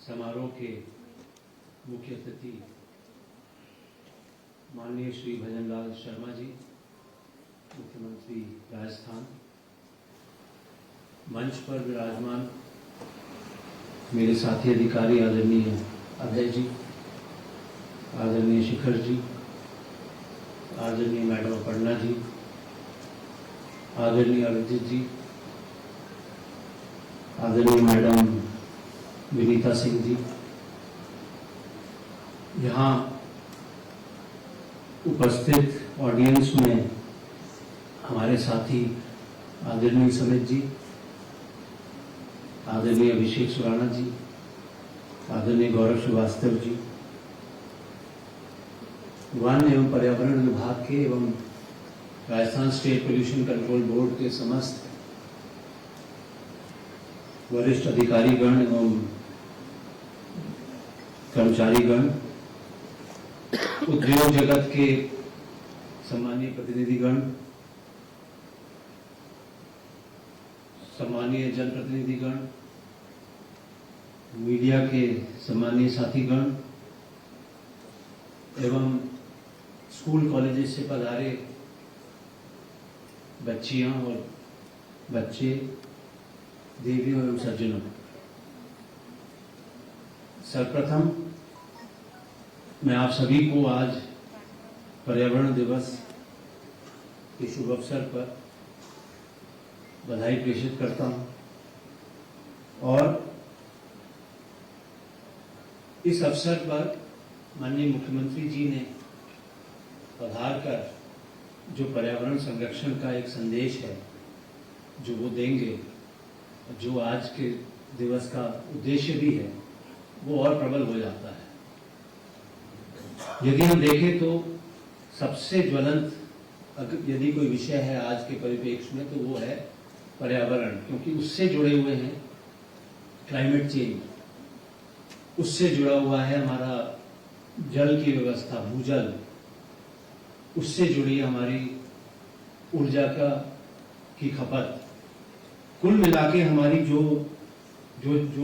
समारोह के मुख्य अतिथि माननीय श्री भजनलाल शर्मा जी, मुख्यमंत्री राजस्थान, मंच पर विराजमान मेरे साथी अधिकारी आदरणीय अभय जी, आदरणीय शिखर जी, आदरणीय मैडम अपर्णा जी, आदरणीय अभिजीत जी, आदरणीय मैडम विनीता सिंह जी, यहाँ उपस्थित ऑडियंस में हमारे साथी आदरणीय समित जी, आदरणीय अभिषेक सुराना जी, आदरणीय गौरव श्रीवास्तव जी, वन एवं पर्यावरण विभाग के एवं Rajasthan state pollution control board के समस्त वरिष्ठ अधिकारीगण एवं कर्मचारीगण, उद्योग जगत के सम्मानीय प्रतिनिधिगण, सम्मानीय जनप्रतिनिधिगण, मीडिया के सम्मानीय साथीगण एवं स्कूल कॉलेजेस से पधारे बच्चियां और बच्चे, देवियों एवं सज्जनों, सर्वप्रथम मैं आप सभी को आज पर्यावरण दिवस के शुभ अवसर पर बधाई प्रेषित करता हूं और इस अवसर पर माननीय मुख्यमंत्री जी ने पधार कर जो पर्यावरण संरक्षण का एक संदेश है जो वो देंगे, जो आज के दिवस का उद्देश्य भी है, वो और प्रबल हो जाता है। यदि हम देखें तो सबसे ज्वलंत यदि कोई विषय है आज के परिप्रेक्ष्य में तो वो है पर्यावरण, क्योंकि उससे जुड़े हुए हैं क्लाइमेट चेंज, उससे जुड़ा हुआ है हमारा जल की व्यवस्था, भूजल, उससे जुड़ी हमारी ऊर्जा की खपत, कुल मिलाके हमारी जो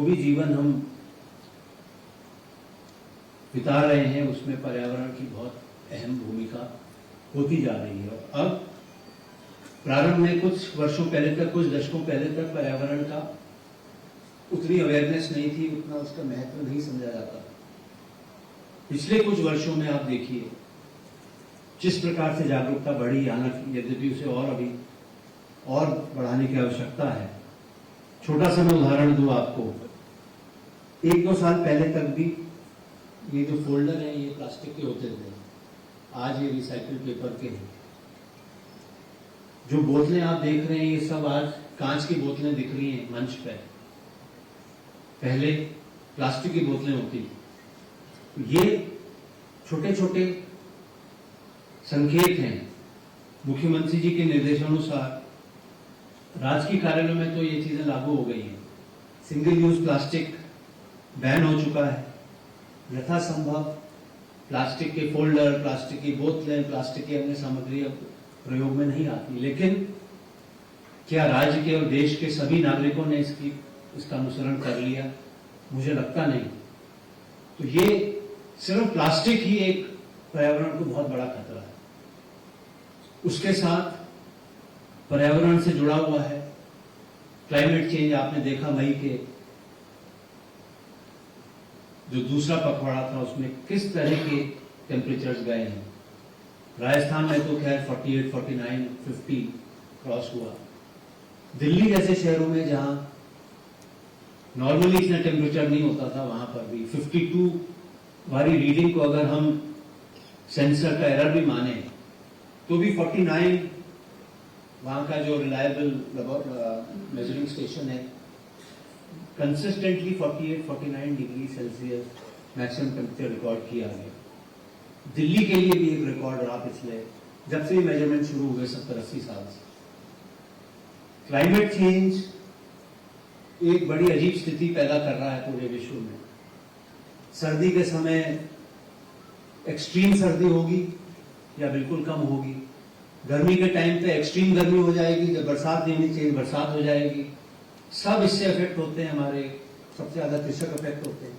भी जीवन हम बिता रहे हैं उसमें पर्यावरण की बहुत अहम भूमिका होती जा रही है। और अब प्रारंभ में कुछ वर्षों पहले तक, कुछ दशकों पहले तक पर्यावरण का उतनी अवेयरनेस नहीं थी, उतना उसका महत्व नहीं समझा जाता। पिछले कुछ वर्षों में आप देखिए जिस प्रकार से जागरूकता बढ़ी, हालांकि यद्यपि उसे और अभी और बढ़ाने की आवश्यकता है। छोटा सा मैं उदाहरण दूं आपको, 1-2 साल पहले तक भी ये जो फोल्डर है ये प्लास्टिक के होते थे, आज ये रिसाइकिल पेपर के हैं। जो बोतलें आप देख रहे हैं ये सब आज कांच की बोतलें दिख रही हैं मंच पे, पहले प्लास्टिक की बोतलें होती। ये छोटे छोटे संकेत हैं। मुख्यमंत्री जी के निर्देशानुसार राजकीय कार्यालयों में तो ये चीजें लागू हो गई हैं। सिंगल यूज प्लास्टिक बैन हो चुका है। यथासंभव प्लास्टिक के फोल्डर, प्लास्टिक की बोतलें, प्लास्टिक की अन्य सामग्री अब प्रयोग में नहीं आती। लेकिन क्या राज्य के और देश के सभी नागरिकों ने इसका अनुसरण कर लिया? मुझे लगता नहीं। तो ये सिर्फ प्लास्टिक ही एक पर्यावरण को बहुत बड़ा खतरा है। उसके साथ पर्यावरण से जुड़ा हुआ है क्लाइमेट चेंज। आपने देखा मई के जो दूसरा पखवाड़ा था उसमें किस तरह के टेम्परेचर्स गए हैं। राजस्थान में तो खैर 48, 49, 50 क्रॉस हुआ। दिल्ली जैसे शहरों में जहां नॉर्मली इतना टेम्परेचर नहीं होता था, वहां पर भी 52 वाली रीडिंग को अगर हम सेंसर का एरर भी माने तो भी 49 वहां का जो रिलायबल मेजरिंग स्टेशन है consistently 48-49 degree Celsius maximum temperature record किया गया। दिल्ली के लिए भी एक रिकॉर्ड रहा पिछले, जब से मेजरमेंट शुरू हुए 70-80 साल से। क्लाइमेट चेंज एक बड़ी अजीब स्थिति पैदा कर रहा है पूरे विश्व में। सर्दी के समय एक्सट्रीम सर्दी होगी या बिल्कुल कम होगी। गर्मी के टाइम पे एक्सट्रीम गर्मी हो जाएगी, जब बरसात देनी चाहिए बरसात हो जाएगी। सब इससे अफेक्ट होते हैं। हमारे सबसे ज्यादा कृषक अफेक्ट होते हैं।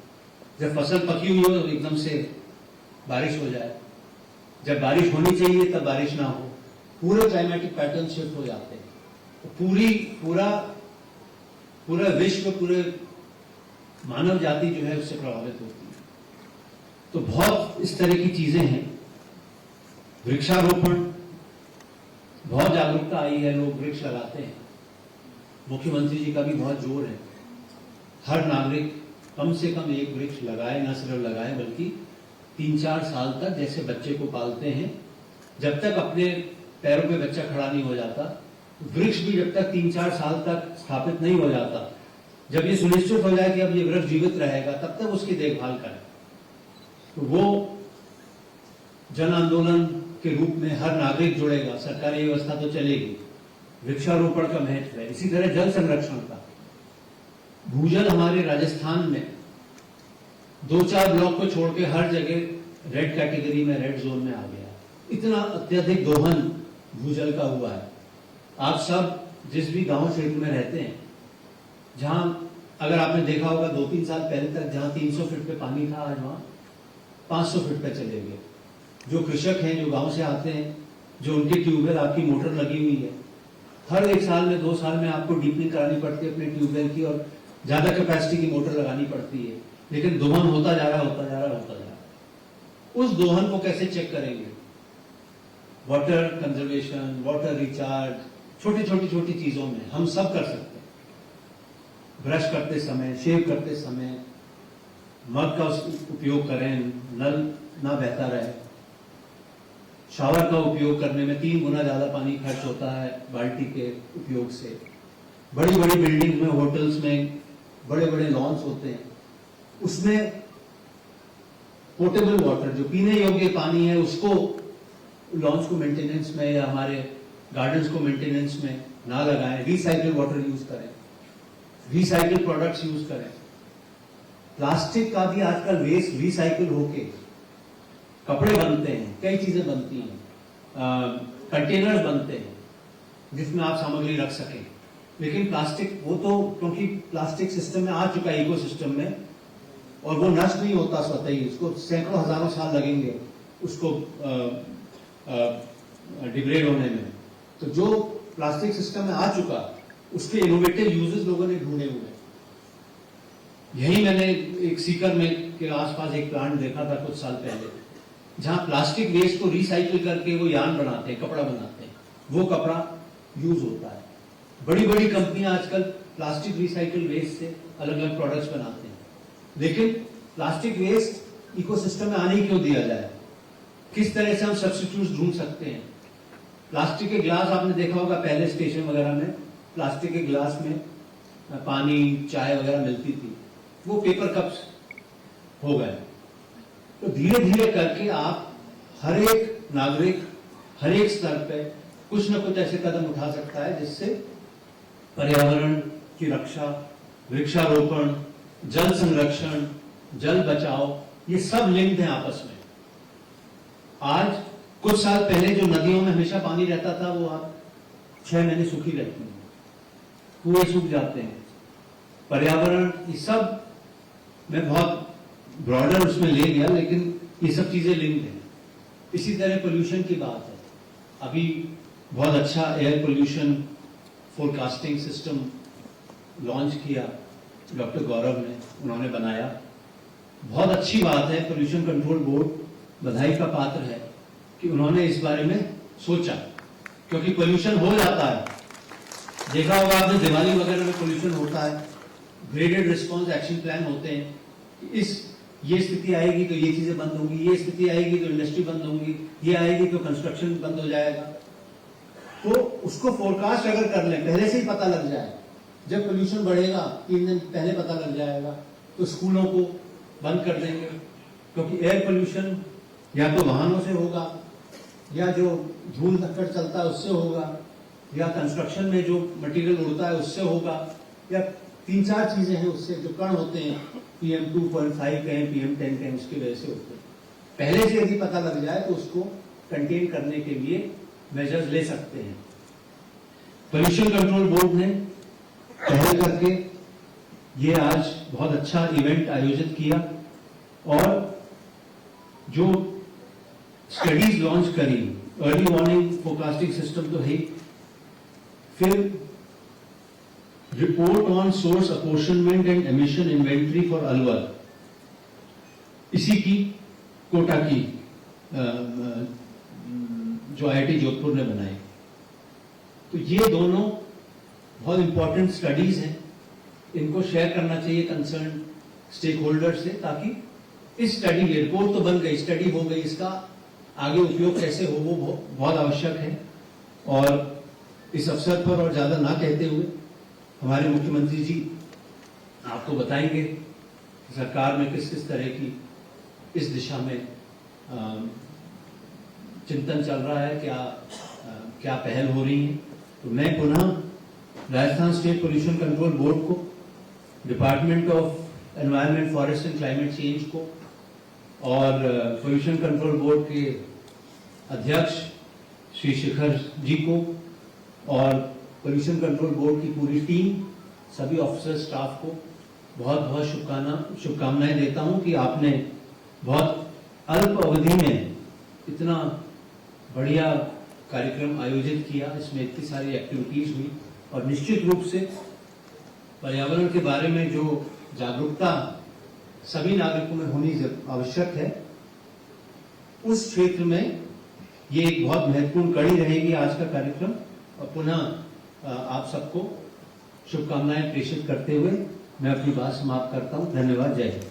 जब फसल पकी हुई हो तो एकदम से बारिश हो जाए, जब बारिश होनी चाहिए तब बारिश ना हो, पूरे क्लाइमेटिक पैटर्न शिफ्ट हो जाते हैं। तो पूरा विश्व, पूरे मानव जाति जो है उससे प्रभावित होती है। तो बहुत इस तरह की चीजें हैं। वृक्षारोपण, बहुत जागरूकता आई है, लोग वृक्ष लगाते हैं। मुख्यमंत्री जी का भी बहुत जोर है, हर नागरिक कम से कम एक वृक्ष लगाए, न सिर्फ लगाए बल्कि 3-4 साल तक, जैसे बच्चे को पालते हैं, जब तक अपने पैरों पे बच्चा खड़ा नहीं हो जाता, वृक्ष भी जब तक 3-4 साल तक स्थापित नहीं हो जाता, जब ये सुनिश्चित हो जाए कि अब ये वृक्ष जीवित रहेगा, तब तक उसकी देखभाल करें। तो वो जन आंदोलन के रूप में हर नागरिक जुड़ेगा, सरकारी व्यवस्था तो चलेगी। वृक्षारोपण का महत्व है। इसी तरह जल संरक्षण का, भूजल हमारे राजस्थान में 2-4 ब्लॉक को छोड़ के हर जगह रेड कैटेगरी में, रेड जोन में आ गया। इतना अत्यधिक दोहन भूजल का हुआ है। आप सब जिस भी गांव क्षेत्र में रहते हैं, जहां अगर आपने देखा होगा 2-3 साल पहले तक जहां 300 फीट पे पानी था, आज वहां 500 फीट पे चले गए। जो कृषक हैं, जो गांव से आते हैं, जो उनके ट्यूबवेल, आपकी मोटर लगी हुई है, हर 1 साल में 2 साल में आपको डीपनिंग करानी पड़ती है अपने ट्यूबवेल की, और ज्यादा कैपेसिटी की मोटर लगानी पड़ती है। लेकिन दोहन होता जा रहा है। उस दोहन को कैसे चेक करेंगे? वाटर कंजर्वेशन, वाटर रिचार्ज, छोटी चीजों में हम सब कर सकते हैं। ब्रश करते समय, शेव करते समय मग का उपयोग करें, नल ना बहता रहे। शावर का उपयोग करने में 3 गुना ज्यादा पानी खर्च होता है बाल्टी के उपयोग से। बड़ी बिल्डिंग में, होटल्स में बड़े लॉन्स होते हैं, उसमें पोर्टेबल वाटर, जो पीने योग्य पानी है, उसको लॉन्च को मेंटेनेंस में या हमारे गार्डन्स को मेंटेनेंस में ना लगाएं। रिसाइकिल वाटर यूज करें, रिसाइकिल प्रोडक्ट्स यूज करें। प्लास्टिक का भी आजकल वेस्ट रिसाइकिल होके कपड़े बनते हैं, कई चीजें बनती हैं, कंटेनर्स बनते हैं जिसमें आप सामग्री रख सकें। लेकिन प्लास्टिक, वो तो क्योंकि प्लास्टिक सिस्टम में आ चुका है, इको सिस्टम में, और वो नष्ट नहीं होता स्वतः ही, उसको सैकड़ों हजारों साल लगेंगे उसको डिग्रेड होने में। तो जो प्लास्टिक सिस्टम में आ चुका, उसके इनोवेटिव यूजेस लोगों ने ढूंढे हुए। यही मैंने एक सीकर में के आसपास एक प्लांट देखा था कुछ साल पहले, जहां प्लास्टिक वेस्ट को रिसाइकिल करके वो यार्न बनाते हैं, कपड़ा बनाते हैं, वो कपड़ा यूज होता है। बड़ी कंपनियां आजकल प्लास्टिक रिसाइकिल वेस्ट से अलग प्रोडक्ट्स बनाते हैं। लेकिन प्लास्टिक वेस्ट इकोसिस्टम में आने क्यों दिया जाए? किस तरह से हम सब्स्टिट्यूट ढूंढ सकते हैं? प्लास्टिक के ग्लास आपने देखा होगा, पहले स्टेशन वगैरह में प्लास्टिक के ग्लास में पानी, चाय वगैरह मिलती थी, वो पेपर कप्स हो गए। तो धीरे करके आप, हर एक नागरिक हर एक स्तर पे कुछ न कुछ ऐसे कदम उठा सकता है जिससे पर्यावरण की रक्षा, वृक्षारोपण, जल संरक्षण, जल बचाओ, ये सब लिंक्ड हैं आपस में। आज कुछ साल पहले जो नदियों में हमेशा पानी रहता था, वो आप 6 महीने सूखी रहती हैं, कुएं सूख जाते हैं। पर्यावरण, ये सब मैं बहुत ब्रॉडर उसमें ले गया, लेकिन ये सब चीजें लिंक्ड हैं। इसी तरह पोल्यूशन की बात है। अभी बहुत अच्छा air pollution forecasting system launch किया डॉक्टर गौरव ने, उन्होंने बनाया। बहुत अच्छी बात है, पोल्यूशन कंट्रोल बोर्ड बधाई का पात्र है कि उन्होंने इस बारे में सोचा, क्योंकि पोल्यूशन हो जाता है। देखा होगा आपने, दिवाली वगैरह में पोल्यूशन होता है, ग्रेडेड रिस्पॉन्स एक्शन प्लान होते हैं। ये स्थिति आएगी तो ये चीजें बंद होंगी, ये स्थिति आएगी तो इंडस्ट्री बंद होंगी, ये आएगी तो कंस्ट्रक्शन बंद हो जाएगा। तो उसको फोरकास्ट अगर कर लें, पहले से ही पता लग जाए, जब पोल्यूशन बढ़ेगा 3 दिन पहले पता लग जाएगा, तो स्कूलों को बंद कर देंगे। क्योंकि एयर पोल्यूशन या तो वाहनों से होगा, या जो धूल धक्कड़ चलता है उससे होगा, या कंस्ट्रक्शन में जो मटेरियल उड़ता है उससे होगा, या 3-4 चीजें हैं उससे, जो कण होते हैं PM 2.5 कहें, PM 10 कहें, उसकी वजह से होते हैं। पहले से यदि पता लग जाए तो उसको कंटेन करने के लिए मेजर्स ले सकते हैं। पोल्यूशन कंट्रोल बोर्ड ने पहल करके ये आज बहुत अच्छा इवेंट आयोजित किया। और जो स्टडीज लॉन्च करी, अर्ली वार्निंग फोरकास्टिंग सिस्टम तो है, फिर report on source apportionment and emission inventory for Alwar, इसी की कोटा की जो IIT जोधपुर ने बनाई। तो ये दोनों बहुत इंपॉर्टेंट स्टडीज हैं, इनको शेयर करना चाहिए कंसर्न स्टेक होल्डर से, ताकि इस स्टडी की रिपोर्ट तो बन गई, स्टडी हो गई, इसका आगे उपयोग कैसे हो वो बहुत आवश्यक है। और इस अवसर पर और ज्यादा ना कहते हुए हमारे मुख्यमंत्री जी आपको बताएंगे कि सरकार में किस किस तरह की इस दिशा में चिंतन चल रहा है, क्या पहल हो रही है। तो मैं पुनः Rajasthan state pollution control board को, department of environment, forest and climate change को और पोल्यूशन कंट्रोल बोर्ड के अध्यक्ष श्री शिखर जी को और पोल्यूशन कंट्रोल बोर्ड की पूरी टीम, सभी ऑफिसर स्टाफ को बहुत बहुत शुभकामनाएं देता हूं कि आपने बहुत अल्प अवधि में इतना बढ़िया कार्यक्रम आयोजित किया, इसमें इतनी सारी एक्टिविटीज हुई और निश्चित रूप से पर्यावरण के बारे में जो जागरूकता सभी नागरिकों में होनी आवश्यक है, उस क्षेत्र में ये एक बहुत महत्वपूर्ण कड़ी रहेगी आज का कार्यक्रम। और पुनः आप सबको शुभकामनाएं प्रेषित करते हुए मैं अपनी बात समाप्त करता हूं। धन्यवाद। जय हिंद।